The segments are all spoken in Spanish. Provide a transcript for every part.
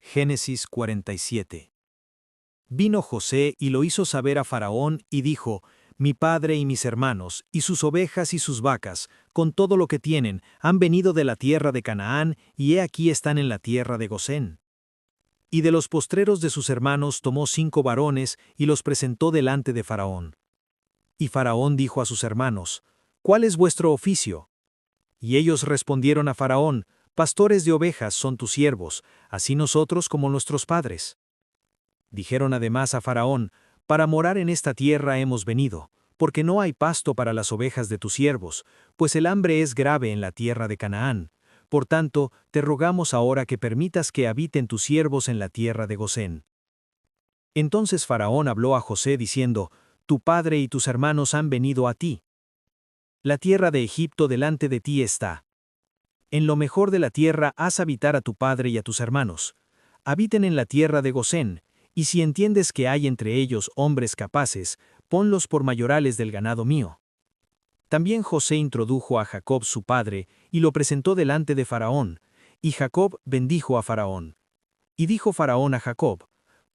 Génesis 47. Vino José y lo hizo saber a Faraón y dijo: Mi padre y mis hermanos, y sus ovejas y sus vacas, con todo lo que tienen, han venido de la tierra de Canaán, y he aquí están en la tierra de Gosén. Y de los postreros de sus hermanos tomó 5 varones y los presentó delante de Faraón. Y Faraón dijo a sus hermanos: ¿Cuál es vuestro oficio? Y ellos respondieron a Faraón: Pastores de ovejas son tus siervos, así nosotros como nuestros padres. Dijeron además a Faraón: Para morar en esta tierra hemos venido, porque no hay pasto para las ovejas de tus siervos, pues el hambre es grave en la tierra de Canaán. Por tanto, te rogamos ahora que permitas que habiten tus siervos en la tierra de Gosén. Entonces Faraón habló a José diciendo: Tu padre y tus hermanos han venido a ti. La tierra de Egipto delante de ti está. En lo mejor de la tierra haz habitar a tu padre y a tus hermanos. Habiten en la tierra de Gosén, y si entiendes que hay entre ellos hombres capaces, ponlos por mayorales del ganado mío. También José introdujo a Jacob su padre, y lo presentó delante de Faraón, y Jacob bendijo a Faraón. Y dijo Faraón a Jacob: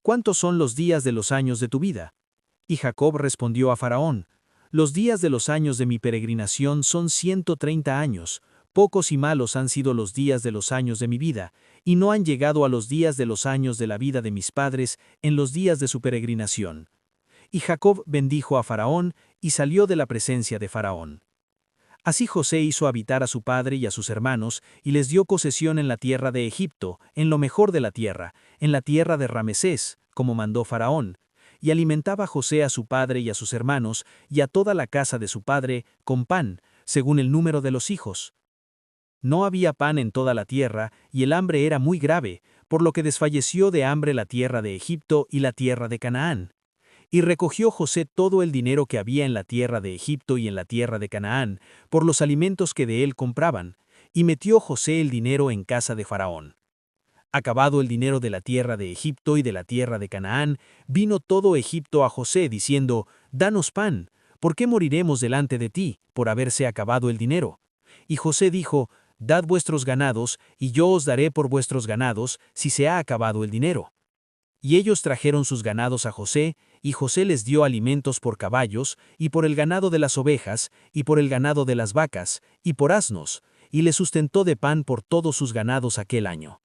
¿Cuántos son los días de los años de tu vida? Y Jacob respondió a Faraón: Los días de los años de mi peregrinación son 130 años. Pocos y malos han sido los días de los años de mi vida, y no han llegado a los días de los años de la vida de mis padres en los días de su peregrinación. Y Jacob bendijo a Faraón, y salió de la presencia de Faraón. Así José hizo habitar a su padre y a sus hermanos, y les dio posesión en la tierra de Egipto, en lo mejor de la tierra, en la tierra de Ramesés, como mandó Faraón. Y alimentaba José a su padre y a sus hermanos, y a toda la casa de su padre, con pan, según el número de los hijos. No había pan en toda la tierra, y el hambre era muy grave, por lo que desfalleció de hambre la tierra de Egipto y la tierra de Canaán. Y recogió José todo el dinero que había en la tierra de Egipto y en la tierra de Canaán, por los alimentos que de él compraban, y metió José el dinero en casa de Faraón. Acabado el dinero de la tierra de Egipto y de la tierra de Canaán, vino todo Egipto a José, diciendo: Danos pan, ¿por qué moriremos delante de ti, por haberse acabado el dinero? Y José dijo: Dad vuestros ganados, y yo os daré por vuestros ganados, si se ha acabado el dinero. Y ellos trajeron sus ganados a José, y José les dio alimentos por caballos, y por el ganado de las ovejas, y por el ganado de las vacas, y por asnos, y les sustentó de pan por todos sus ganados aquel año.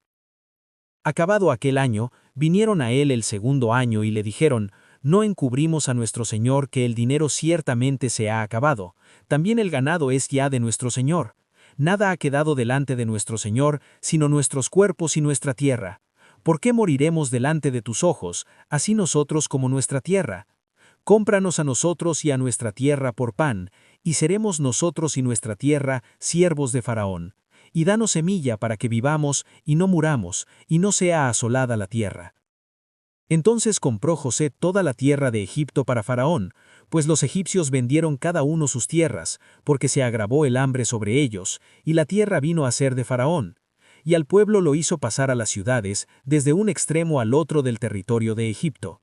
Acabado aquel año, vinieron a él el segundo año y le dijeron: No encubrimos a nuestro señor que el dinero ciertamente se ha acabado, también el ganado es ya de nuestro señor. Nada ha quedado delante de nuestro señor, sino nuestros cuerpos y nuestra tierra. ¿Por qué moriremos delante de tus ojos, así nosotros como nuestra tierra? Cómpranos a nosotros y a nuestra tierra por pan, y seremos nosotros y nuestra tierra siervos de Faraón. Y danos semilla para que vivamos y no muramos, y no sea asolada la tierra. Entonces compró José toda la tierra de Egipto para Faraón, pues los egipcios vendieron cada uno sus tierras, porque se agravó el hambre sobre ellos, y la tierra vino a ser de Faraón. Y al pueblo lo hizo pasar a las ciudades, desde un extremo al otro del territorio de Egipto.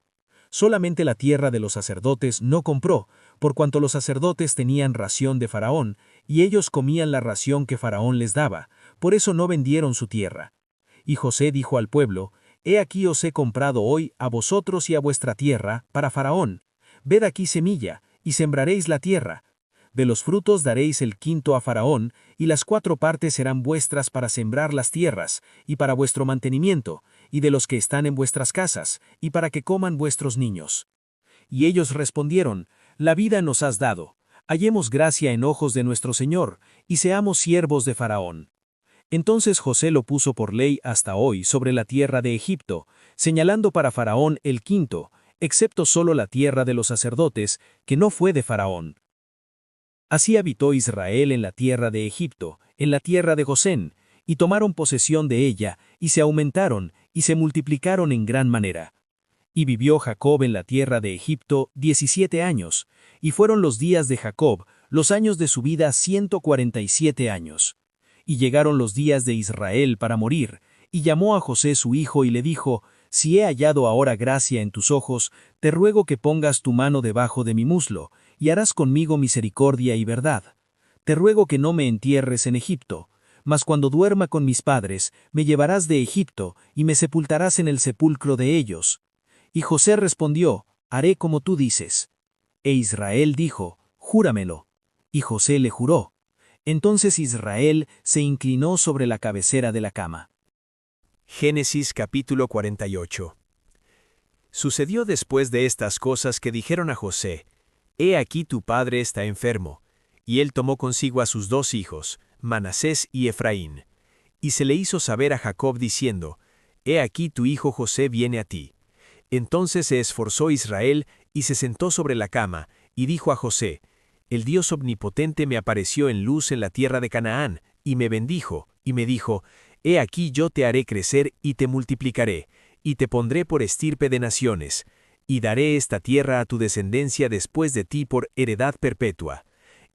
Solamente la tierra de los sacerdotes no compró, por cuanto los sacerdotes tenían ración de Faraón, y ellos comían la ración que Faraón les daba, por eso no vendieron su tierra. Y José dijo al pueblo: He aquí os he comprado hoy a vosotros y a vuestra tierra, para Faraón. Ved aquí semilla, y sembraréis la tierra. De los frutos daréis el quinto a Faraón, y las 4 partes serán vuestras para sembrar las tierras, y para vuestro mantenimiento, y de los que están en vuestras casas, y para que coman vuestros niños. Y ellos respondieron: La vida nos has dado. Hallemos gracia en ojos de nuestro Señor, y seamos siervos de Faraón. Entonces José lo puso por ley hasta hoy sobre la tierra de Egipto, señalando para Faraón el quinto, excepto solo la tierra de los sacerdotes, que no fue de Faraón. Así habitó Israel en la tierra de Egipto, en la tierra de Gosén, y tomaron posesión de ella, y se aumentaron, y se multiplicaron en gran manera. Y vivió Jacob en la tierra de Egipto 17 años, y fueron los días de Jacob, los años de su vida 147 años. Y llegaron los días de Israel para morir, y llamó a José su hijo y le dijo: Si he hallado ahora gracia en tus ojos, te ruego que pongas tu mano debajo de mi muslo, y harás conmigo misericordia y verdad. Te ruego que no me entierres en Egipto, mas cuando duerma con mis padres, me llevarás de Egipto, y me sepultarás en el sepulcro de ellos. Y José respondió, haré como tú dices. E Israel dijo, júramelo. Y José le juró. Entonces Israel se inclinó sobre la cabecera de la cama. Génesis capítulo 48. Sucedió después de estas cosas que dijeron a José, He aquí tu padre está enfermo. Y él tomó consigo a sus 2 hijos, Manasés y Efraín. Y se le hizo saber a Jacob diciendo, He aquí tu hijo José viene a ti. Entonces se esforzó Israel y se sentó sobre la cama, y dijo a José, El Dios omnipotente me apareció en luz en la tierra de Canaán, y me bendijo, y me dijo, He aquí yo te haré crecer y te multiplicaré, y te pondré por estirpe de naciones, y daré esta tierra a tu descendencia después de ti por heredad perpetua.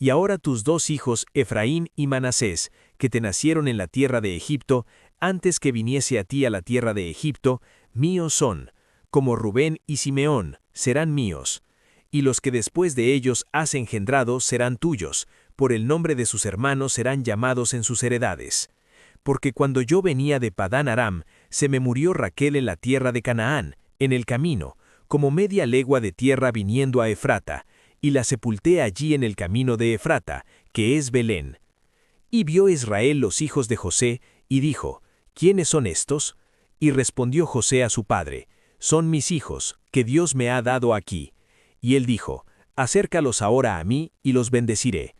Y ahora tus 2 hijos, Efraín y Manasés, que te nacieron en la tierra de Egipto, antes que viniese a ti a la tierra de Egipto, míos son, como Rubén y Simeón, serán míos. Y los que después de ellos has engendrado serán tuyos, por el nombre de sus hermanos serán llamados en sus heredades. Porque cuando yo venía de Padán Aram, se me murió Raquel en la tierra de Canaán, en el camino, como media legua de tierra viniendo a Efrata, y la sepulté allí en el camino de Efrata, que es Belén. Y vio Israel los hijos de José, y dijo, ¿quiénes son estos? Y respondió José a su padre, son mis hijos, que Dios me ha dado aquí. Y él dijo, acércalos ahora a mí, y los bendeciré.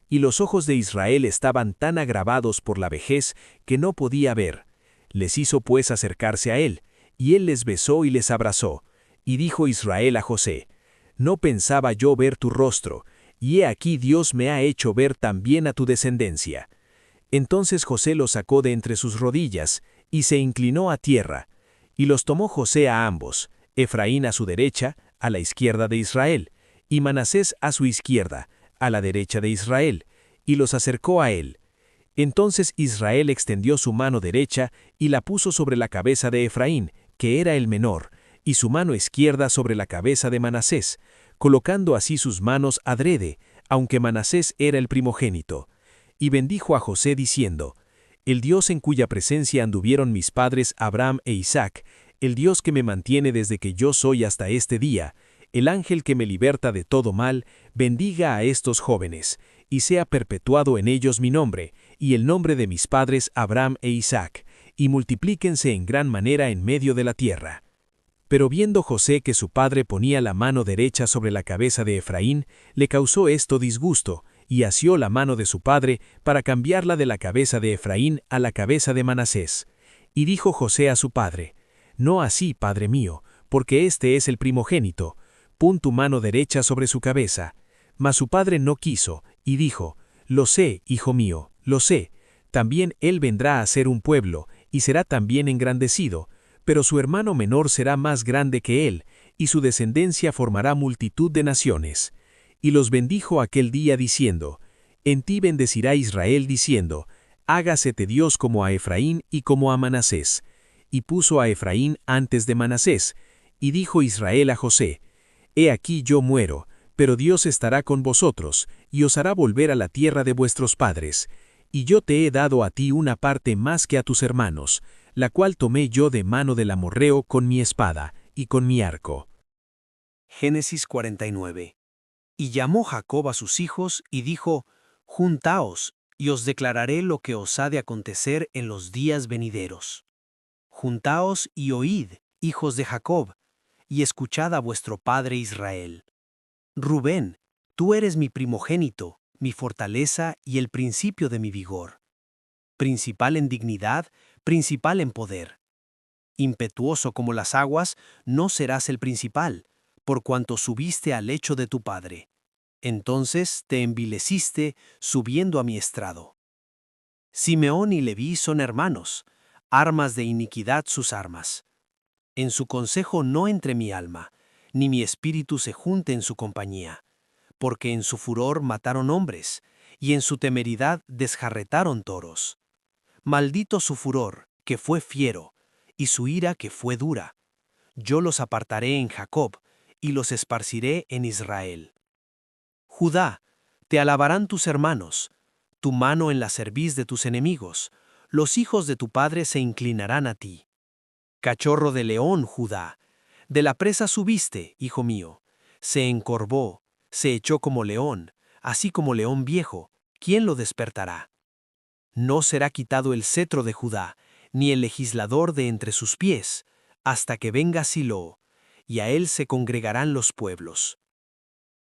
Y los ojos de Israel estaban tan agravados por la vejez, que no podía ver. Les hizo pues acercarse a él, y él les besó y les abrazó. Y dijo Israel a José, no pensaba yo ver tu rostro, y he aquí Dios me ha hecho ver también a tu descendencia. Entonces José los sacó de entre sus rodillas, y se inclinó a tierra. Y los tomó José a ambos, Efraín a su derecha, a la izquierda de Israel, y Manasés a su izquierda, a la derecha de Israel, y los acercó a él. Entonces Israel extendió su mano derecha y la puso sobre la cabeza de Efraín, que era el menor, y su mano izquierda sobre la cabeza de Manasés, colocando así sus manos adrede, aunque Manasés era el primogénito. Y bendijo a José diciendo, El Dios en cuya presencia anduvieron mis padres Abraham e Isaac, el Dios que me mantiene desde que yo soy hasta este día, el ángel que me liberta de todo mal, bendiga a estos jóvenes, y sea perpetuado en ellos mi nombre, y el nombre de mis padres Abraham e Isaac, y multiplíquense en gran manera en medio de la tierra. Pero viendo José que su padre ponía la mano derecha sobre la cabeza de Efraín, le causó esto disgusto, y asió la mano de su padre para cambiarla de la cabeza de Efraín a la cabeza de Manasés. Y dijo José a su padre, No así, padre mío, porque este es el primogénito, pon tu mano derecha sobre su cabeza. Mas su padre no quiso, y dijo, Lo sé, hijo mío, lo sé, también él vendrá a ser un pueblo, y será también engrandecido, pero su hermano menor será más grande que él, y su descendencia formará multitud de naciones. Y los bendijo aquel día diciendo, En ti bendecirá Israel diciendo, Hágasete Dios como a Efraín y como a Manasés. Y puso a Efraín antes de Manasés, y dijo Israel a José, He aquí yo muero, pero Dios estará con vosotros, y os hará volver a la tierra de vuestros padres. Y yo te he dado a ti una parte más que a tus hermanos, la cual tomé yo de mano del amorreo con mi espada y con mi arco. Génesis 49. Y llamó Jacob a sus hijos y dijo, Juntaos, y os declararé lo que os ha de acontecer en los días venideros. Juntaos y oíd, hijos de Jacob, y escuchad a vuestro padre Israel. Rubén, tú eres mi primogénito, mi fortaleza y el principio de mi vigor. Principal en dignidad, principal en poder. Impetuoso como las aguas, no serás el principal, por cuanto subiste al lecho de tu padre. Entonces te envileciste subiendo a mi estrado. Simeón y Leví son hermanos, armas de iniquidad sus armas. En su consejo no entre mi alma, ni mi espíritu se junte en su compañía, porque en su furor mataron hombres, y en su temeridad desjarretaron toros. Maldito su furor, que fue fiero, y su ira que fue dura. Yo los apartaré en Jacob, y los esparciré en Israel. Judá, te alabarán tus hermanos, tu mano en la cerviz de tus enemigos, los hijos de tu padre se inclinarán a ti. Cachorro de león, Judá, de la presa subiste, hijo mío, se encorvó, se echó como león, así como león viejo, ¿quién lo despertará? No será quitado el cetro de Judá, ni el legislador de entre sus pies, hasta que venga Silo, y a él se congregarán los pueblos.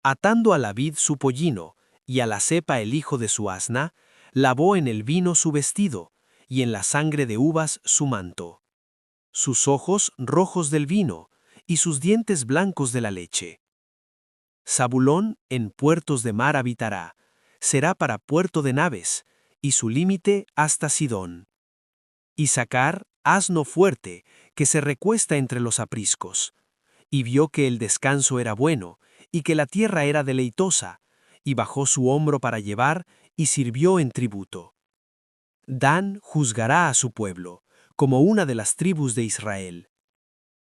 Atando a la vid su pollino, y a la cepa el hijo de su asna, lavó en el vino su vestido, y en la sangre de uvas su manto. Sus ojos rojos del vino, y sus dientes blancos de la leche. Zabulón en puertos de mar habitará, será para puerto de naves, y su límite hasta Sidón. Isacar, asno fuerte, que se recuesta entre los apriscos, y vio que el descanso era bueno, y que la tierra era deleitosa, y bajó su hombro para llevar, y sirvió en tributo. Dan juzgará a su pueblo, como una de las tribus de Israel.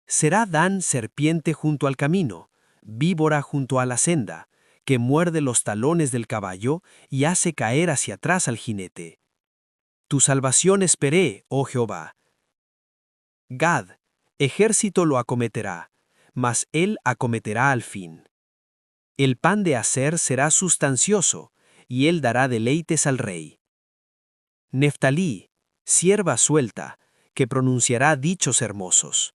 Será Dan serpiente junto al camino, víbora junto a la senda, que muerde los talones del caballo y hace caer hacia atrás al jinete. Tu salvación esperé, oh Jehová. Gad, ejército lo acometerá, mas él acometerá al fin. El pan de Aser será sustancioso, y él dará deleites al rey. Neftalí, sierva suelta, que pronunciará dichos hermosos.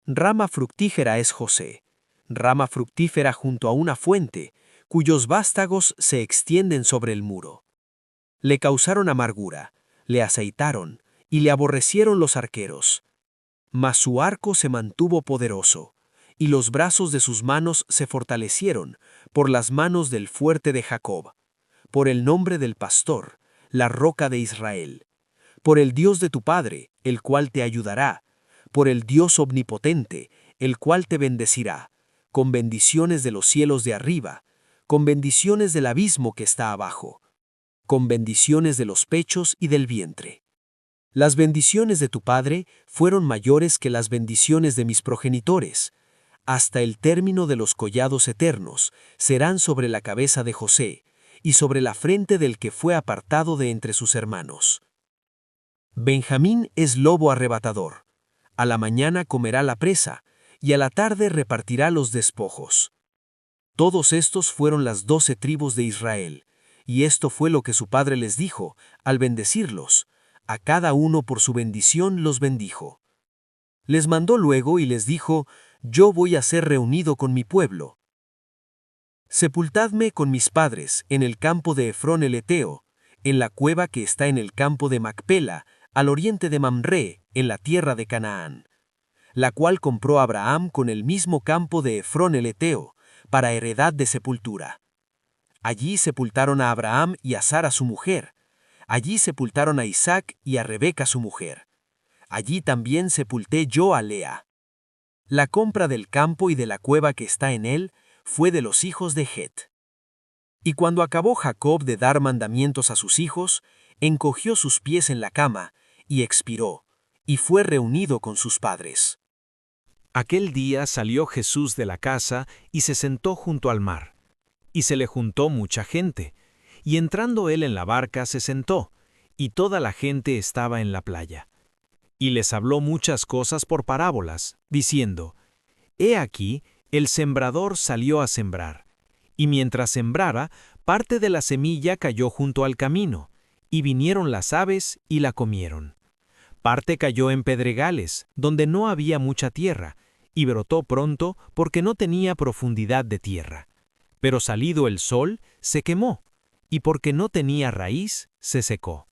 Rama fructífera es José, rama fructífera junto a una fuente, cuyos vástagos se extienden sobre el muro. Le causaron amargura, le aceitaron, y le aborrecieron los arqueros. Mas su arco se mantuvo poderoso, y los brazos de sus manos se fortalecieron por las manos del fuerte de Jacob, por el nombre del pastor, la roca de Israel, por el Dios de tu padre, el cual te ayudará, por el Dios omnipotente, el cual te bendecirá, con bendiciones de los cielos de arriba, con bendiciones del abismo que está abajo, con bendiciones de los pechos y del vientre. Las bendiciones de tu padre fueron mayores que las bendiciones de mis progenitores. Hasta el término de los collados eternos serán sobre la cabeza de José, y sobre la frente del que fue apartado de entre sus hermanos. Benjamín es lobo arrebatador. A la mañana comerá la presa, y a la tarde repartirá los despojos. Todos estos fueron las 12 tribus de Israel, y esto fue lo que su padre les dijo, al bendecirlos. A cada uno por su bendición los bendijo. Les mandó luego y les dijo, yo voy a ser reunido con mi pueblo. Sepultadme con mis padres en el campo de Efrón el Eteo, en la cueva que está en el campo de Macpela, al oriente de Mamré, en la tierra de Canaán, la cual compró Abraham con el mismo campo de Efrón el Eteo, para heredad de sepultura. Allí sepultaron a Abraham y a Sara su mujer. Allí sepultaron a Isaac y a Rebeca su mujer. Allí también sepulté yo a Lea. La compra del campo y de la cueva que está en él fue de los hijos de Het. Y cuando acabó Jacob de dar mandamientos a sus hijos, encogió sus pies en la cama, y expiró, y fue reunido con sus padres. Aquel día salió Jesús de la casa y se sentó junto al mar. Y se le juntó mucha gente, y entrando él en la barca se sentó, y toda la gente estaba en la playa. Y les habló muchas cosas por parábolas, diciendo, He aquí, el sembrador salió a sembrar, y mientras sembrara, parte de la semilla cayó junto al camino, y vinieron las aves y la comieron. Parte cayó en pedregales, donde no había mucha tierra, y brotó pronto porque no tenía profundidad de tierra. Pero salido el sol, se quemó, y porque no tenía raíz, se secó.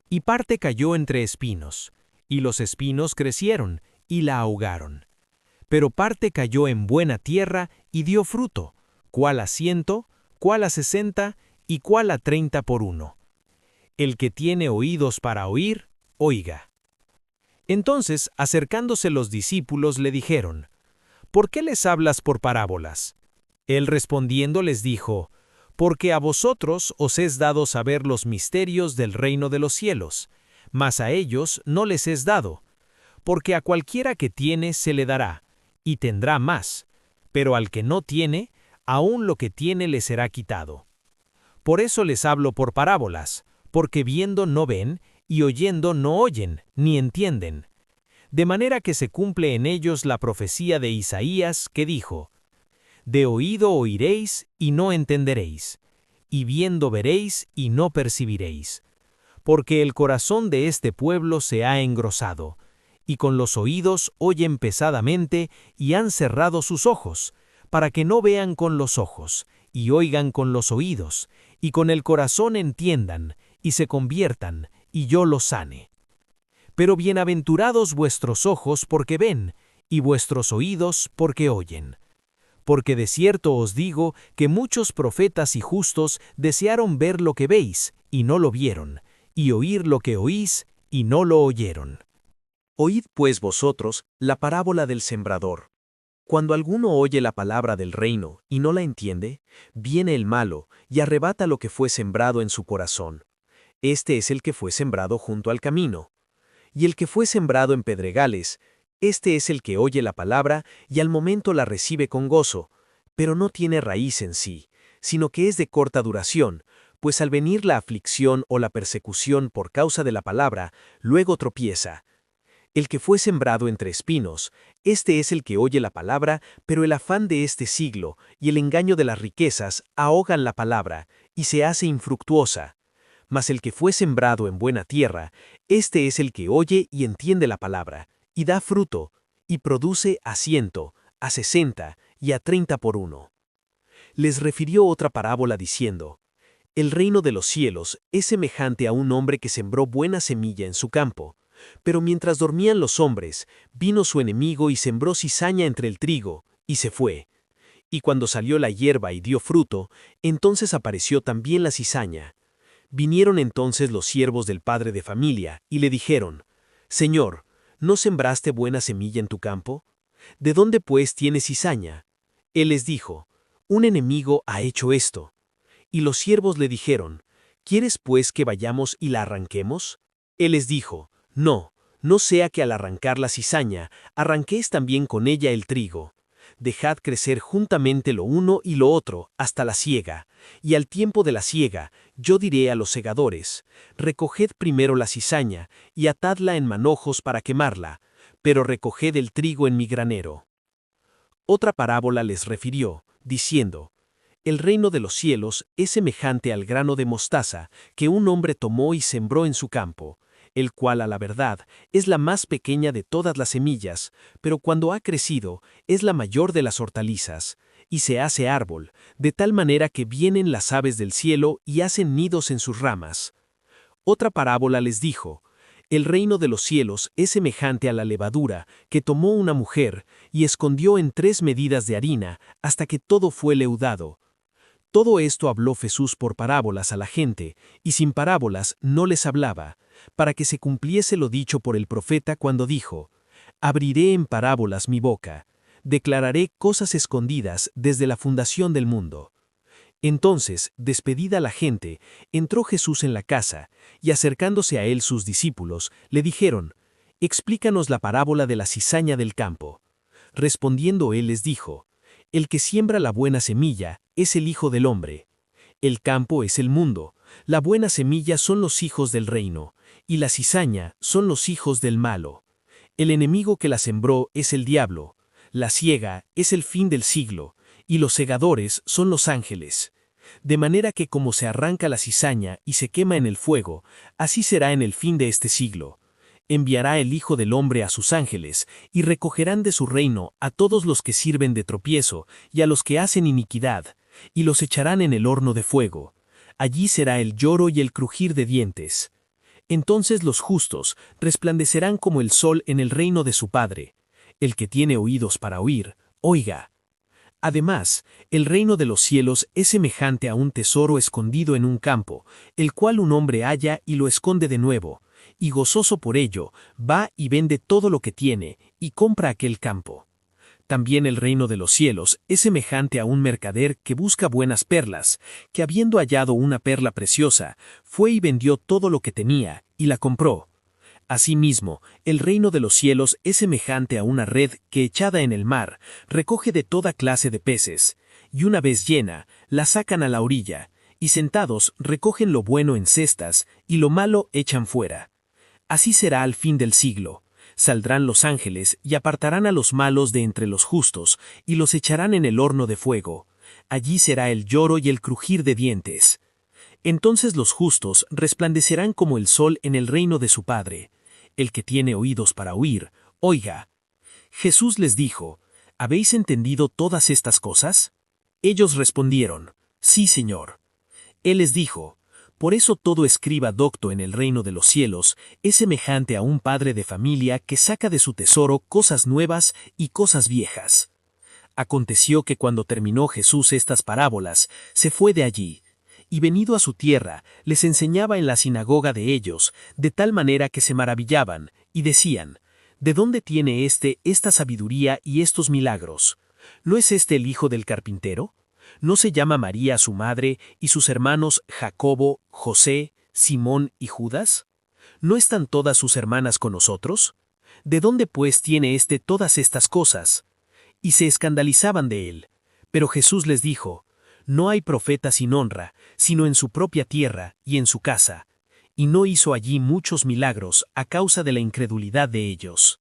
Y parte cayó entre espinos, y los espinos crecieron, y la ahogaron. Pero parte cayó en buena tierra, y dio fruto, cuál a 100, cuál a 60, y cuál a 30 por uno. El que tiene oídos para oír, oiga. Entonces, acercándose los discípulos, le dijeron, ¿por qué les hablas por parábolas? Él respondiendo les dijo, porque a vosotros os es dado saber los misterios del reino de los cielos, mas a ellos no les es dado, porque a cualquiera que tiene se le dará, y tendrá más, pero al que no tiene, aún lo que tiene le será quitado. Por eso les hablo por parábolas, porque viendo no ven, y oyendo no oyen, ni entienden. De manera que se cumple en ellos la profecía de Isaías, que dijo: De oído oiréis, y no entenderéis, y viendo veréis, y no percibiréis. Porque el corazón de este pueblo se ha engrosado, y con los oídos oyen pesadamente, y han cerrado sus ojos, para que no vean con los ojos, y oigan con los oídos, y con el corazón entiendan, y se conviertan, y yo los sane. Pero bienaventurados vuestros ojos porque ven, y vuestros oídos porque oyen. Porque de cierto os digo que muchos profetas y justos desearon ver lo que veis, y no lo vieron, y oír lo que oís, y no lo oyeron. Oíd pues vosotros la parábola del sembrador. Cuando alguno oye la palabra del reino y no la entiende, viene el malo y arrebata lo que fue sembrado en su corazón. Este es el que fue sembrado junto al camino. Y el que fue sembrado en pedregales, este es el que oye la palabra y al momento la recibe con gozo, pero no tiene raíz en sí, sino que es de corta duración, pues al venir la aflicción o la persecución por causa de la palabra, luego tropieza. El que fue sembrado entre espinos, este es el que oye la palabra, pero el afán de este siglo y el engaño de las riquezas ahogan la palabra, y se hace infructuosa. Mas el que fue sembrado en buena tierra, este es el que oye y entiende la palabra, y da fruto, y produce a 100, a 60 y a 30 por uno. Les refirió otra parábola diciendo: El reino de los cielos es semejante a un hombre que sembró buena semilla en su campo. Pero mientras dormían los hombres, vino su enemigo y sembró cizaña entre el trigo, y se fue. Y cuando salió la hierba y dio fruto, entonces apareció también la cizaña. Vinieron entonces los siervos del padre de familia, y le dijeron: Señor, ¿no sembraste buena semilla en tu campo? ¿De dónde pues tienes cizaña? Él les dijo: Un enemigo ha hecho esto. Y los siervos le dijeron: ¿Quieres pues que vayamos y la arranquemos? Él les dijo: No, no sea que al arrancar la cizaña, arranquéis también con ella el trigo. Dejad crecer juntamente lo uno y lo otro hasta la siega, y al tiempo de la siega, yo diré a los segadores: Recoged primero la cizaña, y atadla en manojos para quemarla, pero recoged el trigo en mi granero. Otra parábola les refirió, diciendo: El reino de los cielos es semejante al grano de mostaza que un hombre tomó y sembró en su campo, el cual a la verdad es la más pequeña de todas las semillas, pero cuando ha crecido es la mayor de las hortalizas, y se hace árbol, de tal manera que vienen las aves del cielo y hacen nidos en sus ramas. Otra parábola les dijo: El reino de los cielos es semejante a la levadura que tomó una mujer y escondió en 3 medidas de harina hasta que todo fue leudado. Todo esto habló Jesús por parábolas a la gente, y sin parábolas no les hablaba, para que se cumpliese lo dicho por el profeta cuando dijo: Abriré en parábolas mi boca, declararé cosas escondidas desde la fundación del mundo. Entonces, despedida la gente, entró Jesús en la casa, y acercándose a él sus discípulos, le dijeron: Explícanos la parábola de la cizaña del campo. Respondiendo él les dijo: El que siembra la buena semilla es el Hijo del Hombre. El campo es el mundo, la buena semilla son los hijos del reino, y la cizaña son los hijos del malo. El enemigo que la sembró es el diablo, la siega es el fin del siglo, y los segadores son los ángeles. De manera que como se arranca la cizaña y se quema en el fuego, así será en el fin de este siglo. Enviará el Hijo del Hombre a sus ángeles, y recogerán de su reino a todos los que sirven de tropiezo y a los que hacen iniquidad, y los echarán en el horno de fuego. Allí será el lloro y el crujir de dientes. Entonces los justos resplandecerán como el sol en el reino de su Padre. El que tiene oídos para oír, oiga. Además, el reino de los cielos es semejante a un tesoro escondido en un campo, el cual un hombre halla y lo esconde de nuevo, y gozoso por ello, va y vende todo lo que tiene, y compra aquel campo. También el reino de los cielos es semejante a un mercader que busca buenas perlas, que habiendo hallado una perla preciosa, fue y vendió todo lo que tenía, y la compró. Asimismo, el reino de los cielos es semejante a una red que echada en el mar, recoge de toda clase de peces, y una vez llena, la sacan a la orilla, y sentados recogen lo bueno en cestas, y lo malo echan fuera. Así será al fin del siglo. Saldrán los ángeles y apartarán a los malos de entre los justos, y los echarán en el horno de fuego. Allí será el lloro y el crujir de dientes. Entonces los justos resplandecerán como el sol en el reino de su Padre. El que tiene oídos para oír, oiga. Jesús les dijo, ¿habéis entendido todas estas cosas? Ellos respondieron, sí, Señor. Él les dijo, por eso todo escriba docto en el reino de los cielos es semejante a un padre de familia que saca de su tesoro cosas nuevas y cosas viejas. Aconteció que cuando terminó Jesús estas parábolas, se fue de allí, y venido a su tierra, les enseñaba en la sinagoga de ellos, de tal manera que se maravillaban, y decían, ¿de dónde tiene esta sabiduría y estos milagros? ¿No es este el hijo del carpintero? ¿No se llama María su madre y sus hermanos Jacobo, José, Simón y Judas? ¿No están todas sus hermanas con nosotros? ¿De dónde pues tiene todas estas cosas? Y se escandalizaban de él. Pero Jesús les dijo, no hay profeta sin honra, sino en su propia tierra y en su casa. Y no hizo allí muchos milagros a causa de la incredulidad de ellos.